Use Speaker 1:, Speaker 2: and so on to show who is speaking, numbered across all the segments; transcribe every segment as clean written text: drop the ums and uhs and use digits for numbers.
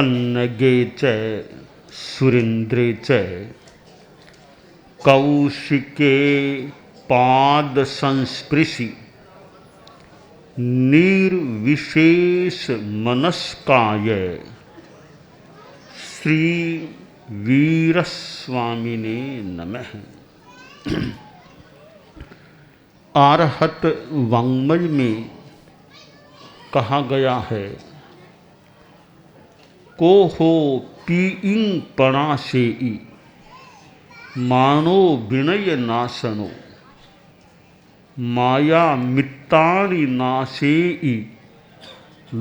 Speaker 1: पन्नगे च सुरेन्द्रे च कौशिके पाद संस्पृशि निर्विशेष मनस्काय श्री वीरस्वामिने नमः। आरहत वाङ्मय में कहा गया है, को हो पीइंग पणाशेई मानो विनय नाशनो माया मित्तानि नाशेई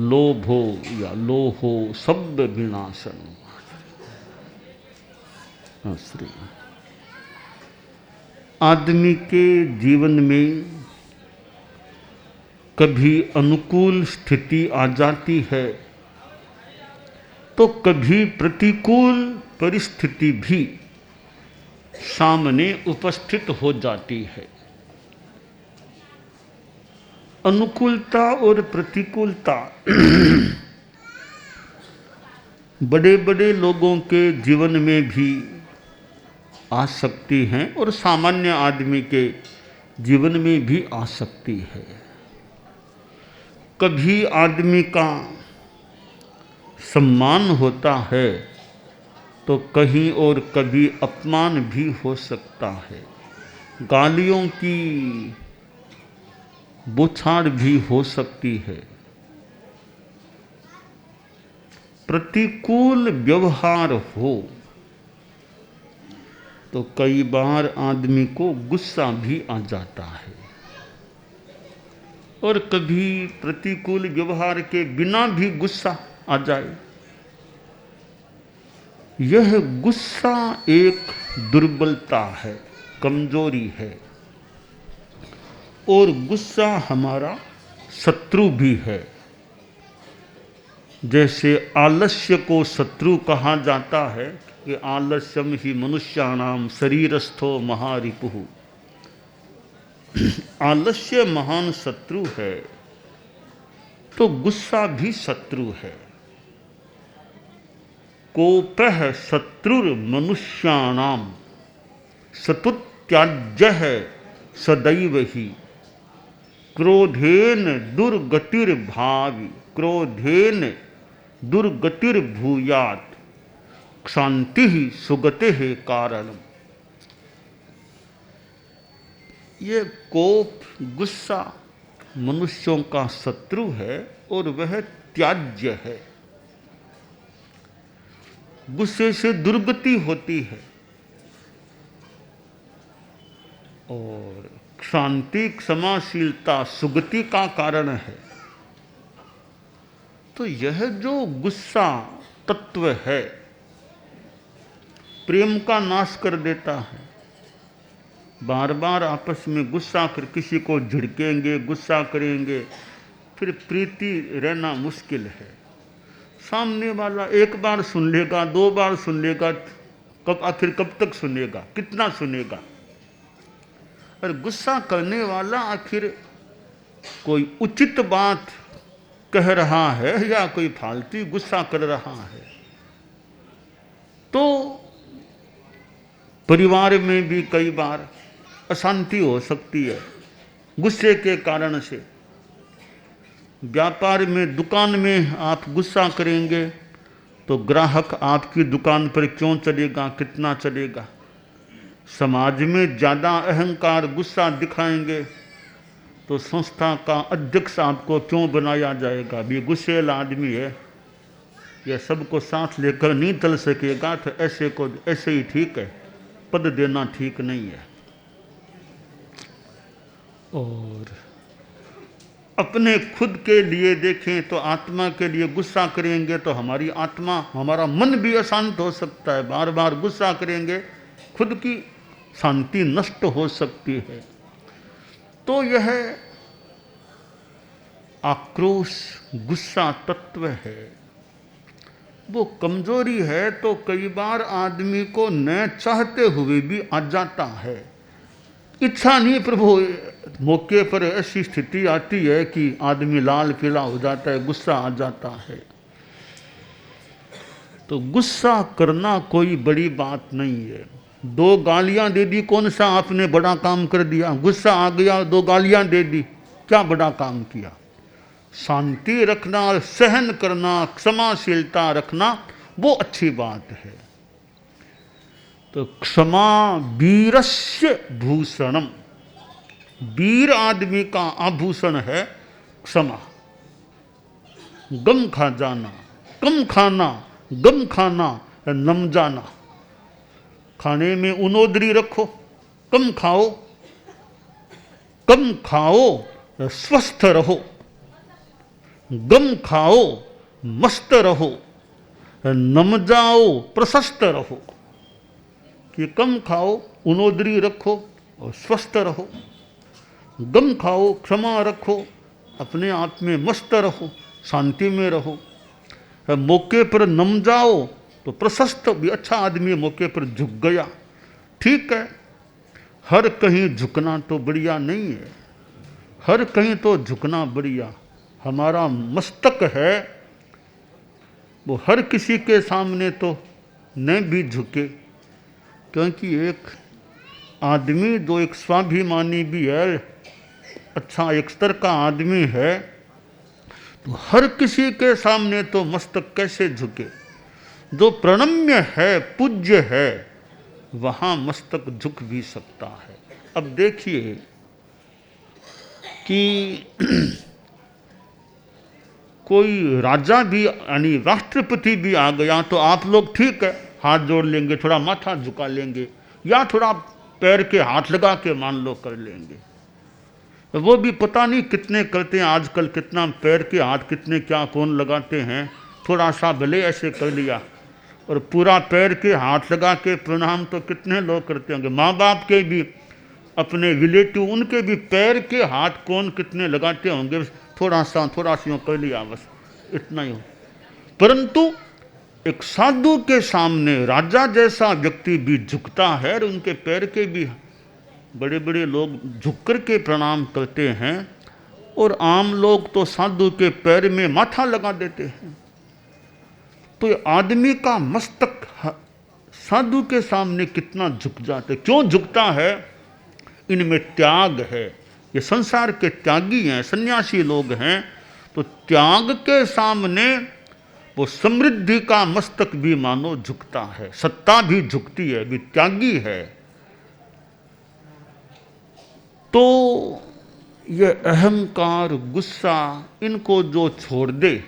Speaker 1: लोभो या लोहो शब्द विनाशनो। आदमी के जीवन में कभी अनुकूल स्थिति आ जाती है तो कभी प्रतिकूल परिस्थिति भी सामने उपस्थित हो जाती है। अनुकूलता और प्रतिकूलता बड़े बड़े लोगों के जीवन में भी आ सकती हैं और सामान्य आदमी के जीवन में भी आ सकती है। कभी आदमी का सम्मान होता है तो कहीं और कभी अपमान भी हो सकता है। गालियों की बौछार भी हो सकती है। प्रतिकूल व्यवहार हो तो कई बार आदमी को गुस्सा भी आ जाता है और कभी प्रतिकूल व्यवहार के बिना भी गुस्सा आ जाए। यह गुस्सा एक दुर्बलता है, कमजोरी है और गुस्सा हमारा शत्रु भी है। जैसे आलस्य को शत्रु कहा जाता है कि आलस्यम ही मनुष्याणाम शरीरस्थो महारिपुः। आलस्य महान शत्रु है तो गुस्सा भी शत्रु है। कोपः शत्रुर्मनुष्याणाम सतुत्याज्यः सदैव ही क्रोधेन दुर्गतिर्भावि क्रोधेन दुर्गतिर्भूयात् क्षांति ही सुगते है कारणम। ये कोप गुस्सा मनुष्यों का शत्रु है और वह त्याज्य है। गुस्से से दुर्गति होती है और शांति क्षमाशीलता सुगति का कारण है। तो यह जो गुस्सा तत्व है प्रेम का नाश कर देता है। बार बार आपस में गुस्सा कर किसी को झिड़केंगे, गुस्सा करेंगे, फिर प्रीति रहना मुश्किल है। सामने वाला एक बार सुन लेगा, दो बार सुन लेगा, आखिर कब तक सुनेगा, कितना सुनेगा। और गुस्सा करने वाला आखिर कोई उचित बात कह रहा है या कोई फालतू गुस्सा कर रहा है। तो परिवार में भी कई बार अशांति हो सकती है गुस्से के कारण से। व्यापार में, दुकान में आप गुस्सा करेंगे तो ग्राहक आपकी दुकान पर क्यों चलेगा, कितना चलेगा। समाज में ज़्यादा अहंकार गुस्सा दिखाएंगे तो संस्था का अध्यक्ष आपको क्यों बनाया जाएगा। भी गुस्सेल आदमी है, यह सबको साथ लेकर नहीं चल सकेगा तो ऐसे को ऐसे ही ठीक है, पद देना ठीक नहीं है। और अपने खुद के लिए देखें तो आत्मा के लिए गुस्सा करेंगे तो हमारी आत्मा, हमारा मन भी अशांत हो सकता है। बार बार गुस्सा करेंगे, खुद की शांति नष्ट हो सकती है। तो यह आक्रोश गुस्सा तत्व है, वो कमजोरी है। तो कई बार आदमी को न चाहते हुए भी आ जाता है। इच्छा नहीं, प्रभु मौके पर ऐसी स्थिति आती है कि आदमी लाल पीला हो जाता है, गुस्सा आ जाता है। तो गुस्सा करना कोई बड़ी बात नहीं है। 2 गालियां दे दी, कौन सा आपने बड़ा काम कर दिया? गुस्सा आ गया, 2 गालियां दे दी, क्या बड़ा काम किया? शांति रखना, सहन करना, क्षमाशीलता रखना, वो अच्छी बात है। तो क्षमा वीरस्य भूषणम, वीर आदमी का आभूषण है क्षमा। गम खा जाना, कम खाना, गम खाना, नम जाना। खाने में उनोदरी रखो, कम खाओ, कम खाओ स्वस्थ रहो, गम खाओ मस्त रहो, नम जाओ प्रशस्त रहो। कि कम खाओ, उनोदरी रखो और स्वस्थ रहो, गम खाओ, क्षमा रखो, अपने आप में मस्त रहो, शांति में रहो। मौके पर नम जाओ तो प्रशस्त, भी अच्छा आदमी मौके पर झुक गया, ठीक है। हर कहीं झुकना तो बढ़िया नहीं है, हर कहीं तो झुकना बढ़िया। हमारा मस्तक है वो हर किसी के सामने तो न भी झुके, क्योंकि एक आदमी जो एक स्वाभिमानी भी है, अच्छा एक स्तर का आदमी है, तो हर किसी के सामने तो मस्तक कैसे झुके? जो प्रणम्य है, पूज्य है, वहाँ मस्तक झुक भी सकता है। अब देखिए कि कोई राजा भी यानी राष्ट्रपति भी आ गया तो आप लोग ठीक है हाथ जोड़ लेंगे, थोड़ा माथा झुका लेंगे, या थोड़ा पैर के हाथ लगा के मान लो कर लेंगे। वो भी पता नहीं कितने करते हैं आजकल, कितना पैर के हाथ कितने क्या कौन लगाते हैं। थोड़ा सा भले ऐसे कर लिया, और पूरा पैर के हाथ लगा के प्रणाम तो कितने लोग करते होंगे। माँ बाप के भी, अपने रिलेटिव, उनके भी पैर के हाथ कौन कितने लगाते होंगे। थोड़ा सा कर लिया, बस इतना ही हो। परंतु एक साधु के सामने राजा जैसा व्यक्ति भी झुकता है, और उनके पैर के भी बड़े बड़े लोग झुक कर के प्रणाम करते हैं, और आम लोग तो साधु के पैर में माथा लगा देते हैं। तो ये आदमी का मस्तक साधु के सामने कितना झुक जाते, क्यों झुकता है? इनमें त्याग है। ये संसार के त्यागी हैं, सन्यासी लोग हैं, तो त्याग के सामने वो समृद्धि का मस्तक भी मानो झुकता है, सत्ता भी झुकती है, भी त्यागी है। तो ये अहंकार, गुस्सा, इनको जो छोड़ दे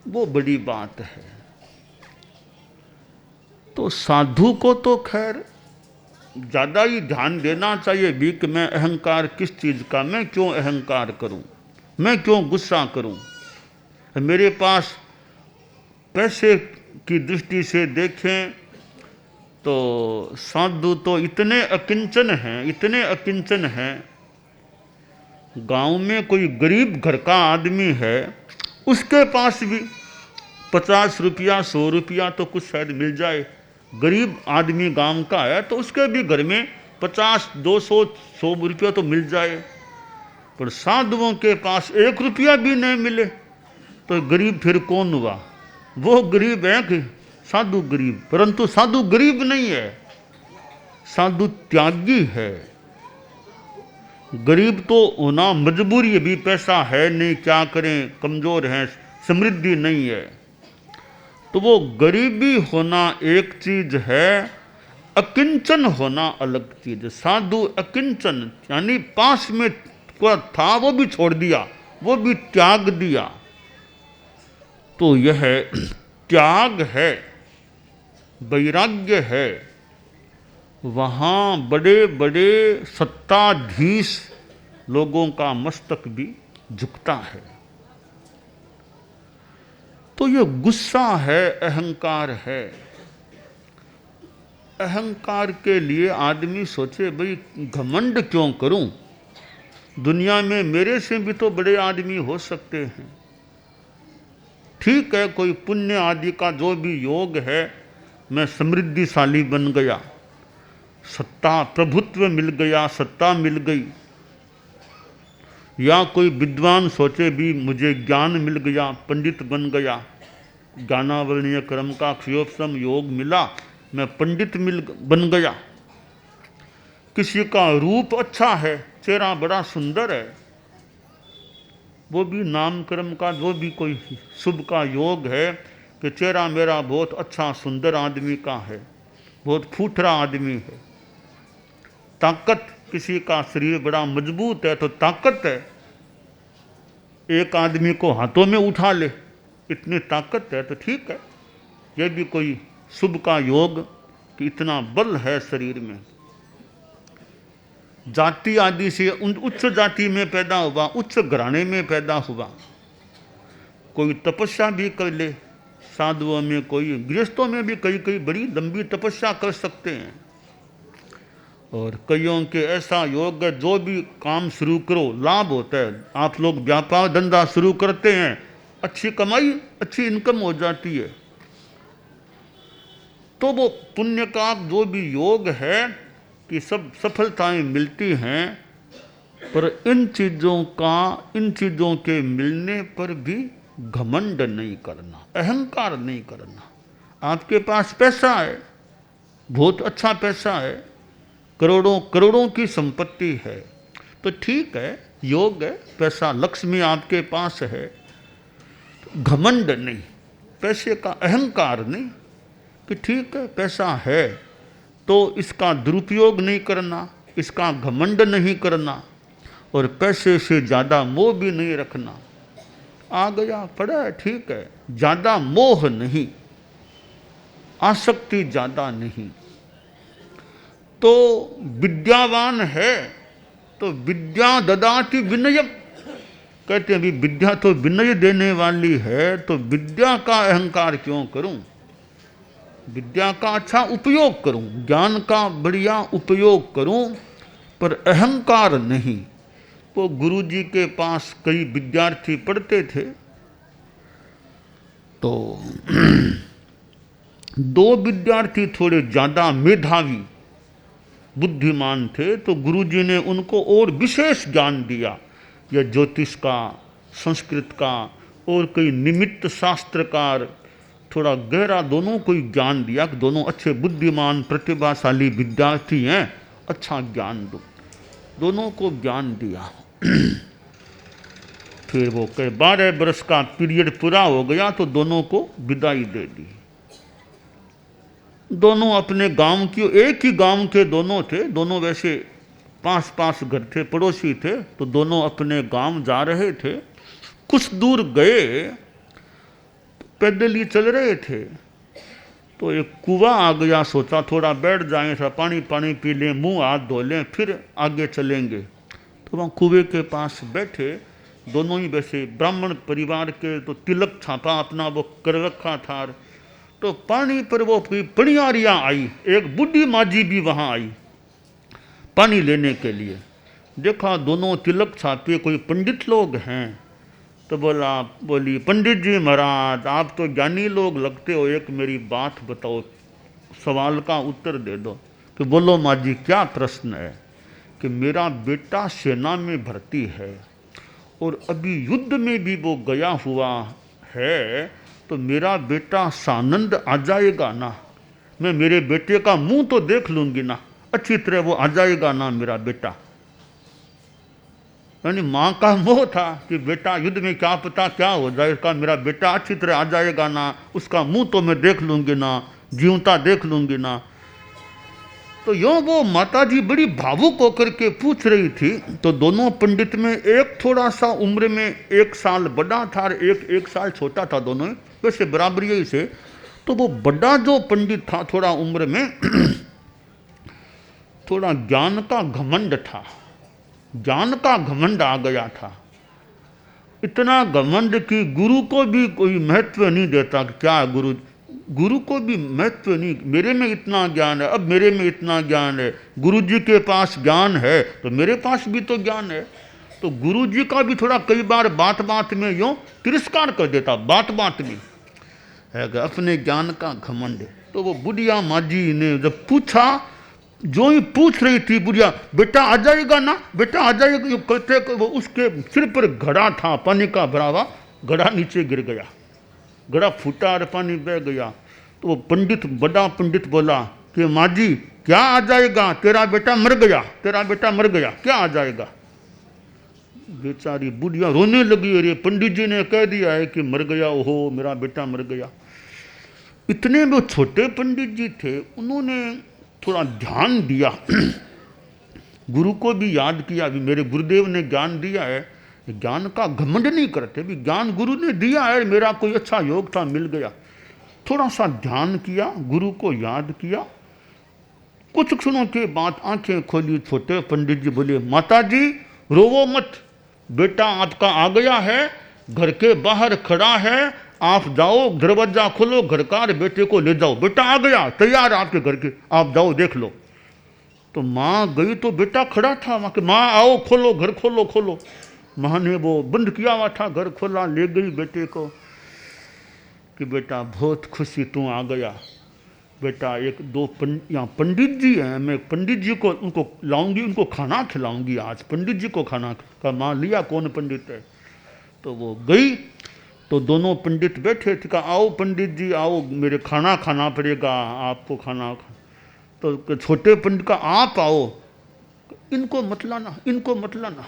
Speaker 1: वो बड़ी बात है। तो साधु को तो खैर ज़्यादा ही ध्यान देना चाहिए भी कि मैं अहंकार किस चीज़ का, मैं क्यों अहंकार करूं, मैं क्यों गुस्सा करूं। मेरे पास पैसे की दृष्टि से देखें तो साधु तो इतने अकिंचन हैं, इतने अकिंचन हैं। गांव में कोई गरीब घर का आदमी है, उसके पास भी 50 रुपया 100 रुपया तो कुछ शायद मिल जाए। गरीब आदमी गांव का है तो उसके भी घर में 50 200 100 रुपया तो मिल जाए। पर साधुओं के पास 1 रुपया भी नहीं मिले तो गरीब फिर कौन हुआ? वो गरीब है कि साधु गरीब? परंतु साधु गरीब नहीं है, साधु त्यागी है। गरीब तो होना मजबूरी है, भी पैसा है नहीं, क्या करें, कमजोर हैं, समृद्धि नहीं है। तो वो गरीबी होना एक चीज है, अकिंचन होना अलग चीज है। साधु अकिंचन यानी पास में कोई था वो भी छोड़ दिया, वो भी त्याग दिया। तो यह त्याग है, वैराग्य है। वहाँ बड़े बड़े सत्ताधीश लोगों का मस्तक भी झुकता है। तो ये गुस्सा है, अहंकार है। अहंकार के लिए आदमी सोचे भाई घमंड क्यों करूं, दुनिया में मेरे से भी तो बड़े आदमी हो सकते हैं। ठीक है, कोई पुण्य आदि का जो भी योग है, मैं समृद्धिशाली बन गया, सत्ता प्रभुत्व मिल गया, सत्ता मिल गई। या कोई विद्वान सोचे भी मुझे ज्ञान मिल गया, पंडित बन गया, ज्ञानावरणीय कर्म का क्षयोपशम योग मिला, मैं पंडित बन गया। किसी का रूप अच्छा है, चेहरा बड़ा सुंदर है, वो भी नाम कर्म का जो भी कोई शुभ का योग है कि चेहरा मेरा बहुत अच्छा सुंदर आदमी का है, बहुत फूटरा आदमी है। ताकत, किसी का शरीर बड़ा मजबूत है तो ताकत है, एक आदमी को हाथों में उठा ले, इतनी ताकत है तो ठीक है, ये भी कोई शुभ का योग कि इतना बल है शरीर में। जाति आदि से उच्च जाति में पैदा हुआ, उच्च घराने में पैदा हुआ, कोई तपस्या भी कर ले, साधुओं में कोई, गृहस्थों में भी कई कई बड़ी लंबी तपस्या कर सकते हैं। और कईयों के ऐसा योग है, जो भी काम शुरू करो लाभ होता है। आप लोग व्यापार धंधा शुरू करते हैं, अच्छी कमाई, अच्छी इनकम हो जाती है, तो वो पुण्य का जो भी योग है कि सब सफलताएं मिलती हैं। पर इन चीज़ों के मिलने पर भी घमंड नहीं करना, अहंकार नहीं करना। आपके पास पैसा है, बहुत अच्छा पैसा है, करोड़ों करोड़ों की संपत्ति है, तो ठीक है, योग है, पैसा लक्ष्मी आपके पास है, तो घमंड नहीं, पैसे का अहंकार नहीं कि ठीक है पैसा है तो इसका दुरुपयोग नहीं करना, इसका घमंड नहीं करना, और पैसे से ज़्यादा मोह भी नहीं रखना। आ गया पड़ा है, ठीक है, ज़्यादा मोह नहीं, आसक्ति ज़्यादा नहीं। तो विद्यावान है तो विद्या ददाति विनय, कहते हैं अभी विद्या तो विनय देने वाली है, तो विद्या का अहंकार क्यों करूं, विद्या का अच्छा उपयोग करूं, ज्ञान का बढ़िया उपयोग करूं, पर अहंकार नहीं। वो गुरु जी के पास कई विद्यार्थी पढ़ते थे, तो दो विद्यार्थी थोड़े ज़्यादा मेधावी बुद्धिमान थे, तो गुरुजी ने उनको और विशेष ज्ञान दिया, या ज्योतिष का, संस्कृत का, और कई निमित्त शास्त्रकार, थोड़ा गहरा दोनों को ज्ञान दिया कि दोनों अच्छे बुद्धिमान प्रतिभाशाली विद्यार्थी हैं, अच्छा ज्ञान दो, दोनों को ज्ञान दिया। फिर वो 12 वर्ष का पीरियड पूरा हो गया तो दोनों को विदाई दे दी। दोनों अपने गांव की, एक ही गांव के दोनों थे, दोनों वैसे 5-5 घर थे, पड़ोसी थे, तो दोनों अपने गांव जा रहे थे। कुछ दूर गए, पैदल ही चल रहे थे, तो एक कुआं आ गया, सोचा थोड़ा बैठ जाएं, थोड़ा पानी पी लें, मुंह हाथ धो लें, फिर आगे चलेंगे। तो वहाँ कुएं के पास बैठे, दोनों ही वैसे ब्राह्मण परिवार के, तो तिलक छापा अपना वो कर रखा था, तो पानी पर वो पनियारियाँ आई, एक बूढ़ी माजी भी वहाँ आई पानी लेने के लिए। देखा दोनों तिलक छापे कोई पंडित लोग हैं, तो बोली पंडित जी महाराज आप तो ज्ञानी लोग लगते हो, एक मेरी बात बताओ, सवाल का उत्तर दे दो। तो बोलो माजी क्या प्रश्न है? कि मेरा बेटा सेना में भर्ती है और अभी युद्ध में भी वो गया हुआ है, तो मेरा बेटा सानंद आ जाएगा ना? मैं मेरे बेटे का मुंह तो देख लूँगी ना, अच्छी तरह वो आ जाएगा ना मेरा बेटा? यानी माँ का मोह था कि बेटा युद्ध में क्या पता क्या हो जाए, इसका मेरा बेटा अच्छी तरह आ जाएगा ना, उसका मुंह तो मैं देख लूँगी ना, जीवता देख लूँगी ना। तो यूँ वो माता जी बड़ी भावुक होकर के पूछ रही थी। तो दोनों पंडित में एक थोड़ा सा उम्र में 1 साल बड़ा था और एक साल छोटा था, दोनों वैसे बराबरी ही से। तो वो बड़ा जो पंडित था थोड़ा उम्र में थोड़ा ज्ञान का घमंड था, ज्ञान का घमंड आ गया था, इतना घमंड कि गुरु को भी कोई महत्व नहीं देता कि क्या गुरु को भी महत्व नहीं, मेरे में इतना ज्ञान है, अब मेरे में इतना ज्ञान है, गुरु जी के पास ज्ञान है तो मेरे पास भी तो ज्ञान है। तो गुरु जी का भी थोड़ा कई बार बात बात में यूँ तिरस्कार कर देता, बात बात में है अपने ज्ञान का घमंड। तो वो बुढ़िया माजी ने जब पूछा, जो ही पूछ रही थी बुढ़िया, बेटा आ जाएगा ना, बेटा आ जाएगा, कहते वो उसके सिर पर घड़ा था, पानी का भरा हुआ घड़ा नीचे गिर गया। घड़ा फूटा और पानी बह गया। तो वो पंडित, बड़ा पंडित बोला कि माँ जी क्या आ जाएगा, तेरा बेटा मर गया, तेरा बेटा मर गया, क्या आ जाएगा। बेचारी बुढ़िया रोने लगी, अरे पंडित जी ने कह दिया है कि मर गया, ओहो मेरा बेटा मर गया। इतने वो छोटे पंडित जी थे, उन्होंने थोड़ा ध्यान दिया, गुरु को भी याद किया, अभी मेरे गुरुदेव ने ज्ञान दिया है, ज्ञान का घमंड नहीं करते, भी ज्ञान गुरु ने दिया है, मेरा कोई अच्छा योग था मिल गया। थोड़ा सा ध्यान किया, गुरु को याद किया। कुछ क्षणों के बाद आंखें खोली, छोटे पंडित जी बोले माता जी रोवो मत, बेटा आपका आ गया है, घर के बाहर खड़ा है, आप जाओ दरवाजा खोलो, घर का बेटे को ले जाओ, बेटा आ गया तैयार आपके घर के, आप जाओ देख लो। तो माँ गई तो बेटा खड़ा था, वहाँ के माँ आओ खोलो घर खोलो खोलो। माँ ने वो बंद किया हुआ था घर खोला, ले गई बेटे को कि बेटा बहुत खुशी तू आ गया। बेटा एक दो यहाँ पंडित जी हैं, मैं पंडित जी को उनको लाऊंगी, उनको खाना खिलाऊंगी आज, पंडित जी को खाना का। माँ लिया कौन पंडित है, तो वो गई तो दोनों पंडित बैठे थे, कहा आओ पंडित जी आओ, मेरे खाना खाना पड़ेगा आपको खाना। तो छोटे पंडित का आप आओ, इनको मत लाना, इनको मत लाना,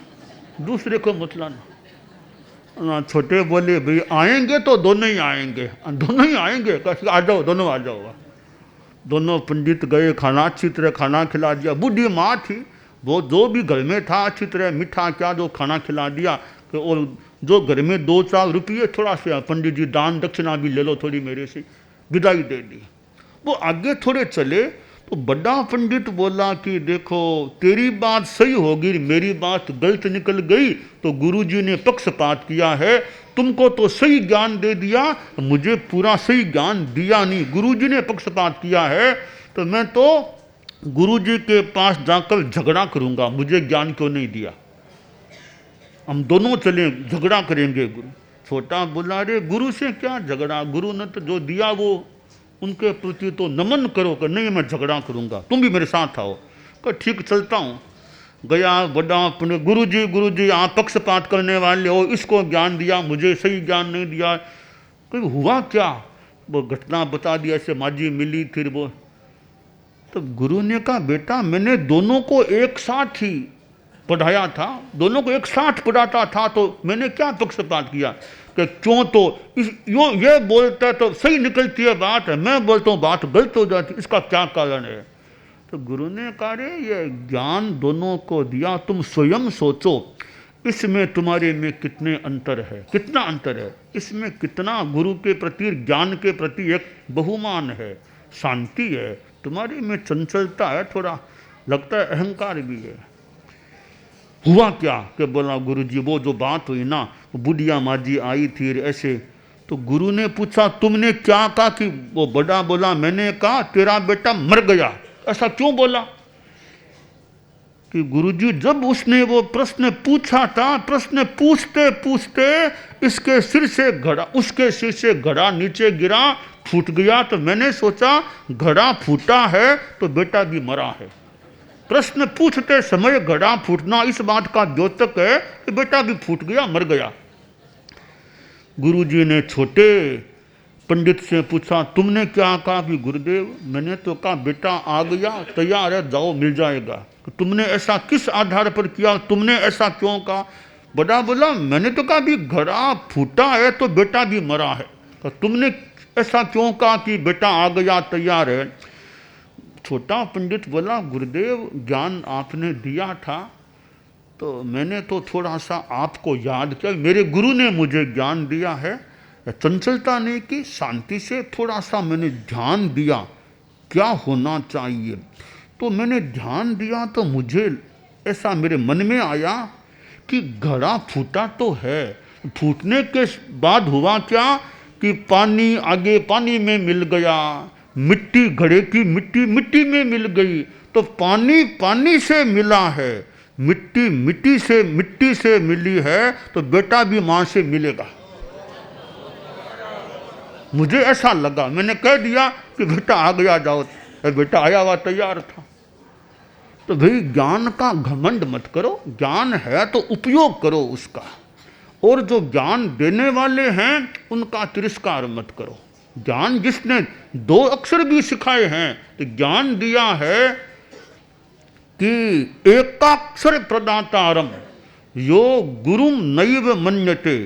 Speaker 1: दूसरे को मत लाना। छोटे बोले भाई आएंगे तो दोनों ही आएंगे, दोनों ही आएंगे, आ जाओ दोनों आ जाओ। दोनों पंडित गए, खाना अच्छी तरह खाना खिला दिया। बूढ़ी माँ थी, वो जो भी घर में था अच्छी तरह मीठा क्या जो खाना खिला दिया। और जो घर में 2-4 रुपये थोड़ा सा पंडित जी दान दक्षिणा भी ले लो थोड़ी मेरे से, विदाई दे दी। वो आगे थोड़े चले तो बड़ा पंडित बोला कि देखो तेरी बात सही होगी, मेरी बात गलत निकल गई तो गुरुजी ने पक्षपात किया है, तुमको तो सही ज्ञान दे दिया, मुझे पूरा सही ज्ञान दिया नहीं, गुरुजी ने पक्षपात किया है, तो मैं तो गुरुजी के पास जाकर झगड़ा करूंगा, मुझे ज्ञान क्यों नहीं दिया, हम दोनों चले झगड़ा करेंगे। गुरु छोटा बोला अरे गुरु से क्या झगड़ा, गुरु ने तो जो दिया वो उनके प्रति तो नमन करो। कि नहीं मैं झगड़ा करूंगा, तुम भी मेरे साथ आओ। कि ठीक चलता हूँ। गया बड़ा अपने गुरु जी आप पक्षपात करने वाले हो, इसको ज्ञान दिया मुझे सही ज्ञान नहीं दिया। कोई हुआ क्या, वो घटना बता दिया, ऐसे माजी मिली फिर वो। तो गुरु ने कहा बेटा मैंने दोनों को एक साथ ही पढ़ाया था, दोनों को एक साथ पढ़ाता था, तो मैंने क्या पक्षपात किया कि क्यों, तो ये बोलता है तो सही निकलती है बात, मैं बोलता हूँ बात गलत हो जाती, इसका क्या कारण है। तो गुरु ने कहा रे ये ज्ञान दोनों को दिया, तुम स्वयं सोचो इसमें तुम्हारे में कितने अंतर है, कितना अंतर है, इसमें कितना गुरु के प्रति ज्ञान के प्रति एक बहुमान है, शांति है, तुम्हारे में चंचलता है, थोड़ा लगता है अहंकार भी है। हुआ क्या कि बोला गुरुजी वो जो बात हुई ना, बुढ़िया माँ जी आई थी ऐसे, तो गुरु ने पूछा तुमने क्या कहा, कि वो बड़ा बोला मैंने कहा तेरा बेटा मर गया। ऐसा क्यों बोला कि गुरुजी जब उसने वो प्रश्न पूछा था, प्रश्न पूछते पूछते इसके सिर से घड़ा, उसके सिर से घड़ा नीचे गिरा, फूट गया, तो मैंने सोचा घड़ा फूटा है तो बेटा भी मरा है। प्रश्न पूछते समय घड़ा फूटना इस बात का द्योतक है कि बेटा भी फूट गया, मर गया। गुरुजी ने छोटे पंडित से पूछा तुमने क्या कहा, कि गुरुदेव मैंने तो कहा बेटा आ गया तैयार है जाओ मिल जाएगा। तो तुमने ऐसा किस आधार पर किया, तुमने ऐसा क्यों कहा। बड़ा बोला मैंने तो कहा भी घड़ा फूटा है तो बेटा भी मरा है, तो तुमने ऐसा क्यों कहा कि बेटा आ गया तैयार है। छोटा पंडित बोला गुरुदेव ज्ञान आपने दिया था तो मैंने तो थोड़ा सा आपको याद किया, मेरे गुरु ने मुझे ज्ञान दिया है, चंचलता नहीं की, शांति से थोड़ा सा मैंने ध्यान दिया क्या होना चाहिए। तो मैंने ध्यान दिया तो मुझे ऐसा मेरे मन में आया कि घड़ा फूटा तो है, फूटने के बाद हुआ क्या कि पानी आगे पानी में मिल गया, मिट्टी घड़े की मिट्टी मिट्टी में मिल गई, तो पानी पानी से मिला है, मिट्टी मिट्टी से मिली है, तो बेटा भी माँ से मिलेगा। मुझे ऐसा लगा, मैंने कह दिया कि बेटा आ गया जाओ, बेटा आया हुआ तैयार था। तो भाई ज्ञान का घमंड मत करो, ज्ञान है तो उपयोग करो उसका, और जो ज्ञान देने वाले हैं उनका तिरस्कार मत करो। ज्ञान जिसने 2 अक्षर भी सिखाए हैं, तो ज्ञान दिया है कि एकाक्षर प्रदातारम यो गुरुम नैव मन्यते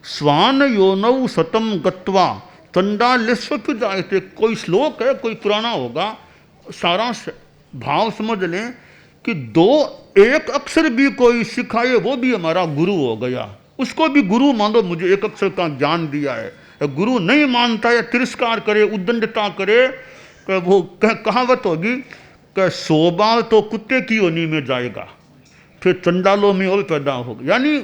Speaker 1: स्वान योनौ सतम गत्वा चंडालेश्व जायते। कोई श्लोक है, कोई पुराना होगा, सारा भाव समझ लें कि 1 अक्षर भी कोई सिखाए वो भी हमारा गुरु हो गया, उसको भी गुरु मानो। मुझे 1 अक्षर का ज्ञान दिया है, गुरु नहीं मानता है, तिरस्कार करे, उद्दंडता करे, वो कहावत होगी कि 100 बार तो कुत्ते की योनि में जाएगा, फिर चंडालों में और पैदा होगा। यानी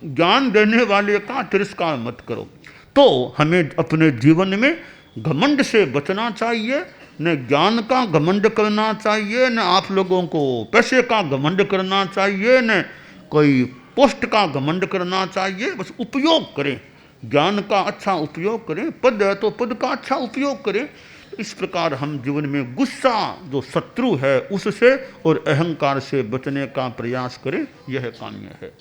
Speaker 1: ज्ञान देने वाले का तिरस्कार मत करो। तो हमें अपने जीवन में घमंड से बचना चाहिए, न ज्ञान का घमंड करना चाहिए, न आप लोगों को पैसे का घमंड करना चाहिए, न कोई पोस्ट का घमंड करना चाहिए। बस उपयोग करें, ज्ञान का अच्छा उपयोग करें, पद है तो पद का अच्छा उपयोग करें। इस प्रकार हम जीवन में गुस्सा जो शत्रु है उससे और अहंकार से बचने का प्रयास करें, यह काम्य है।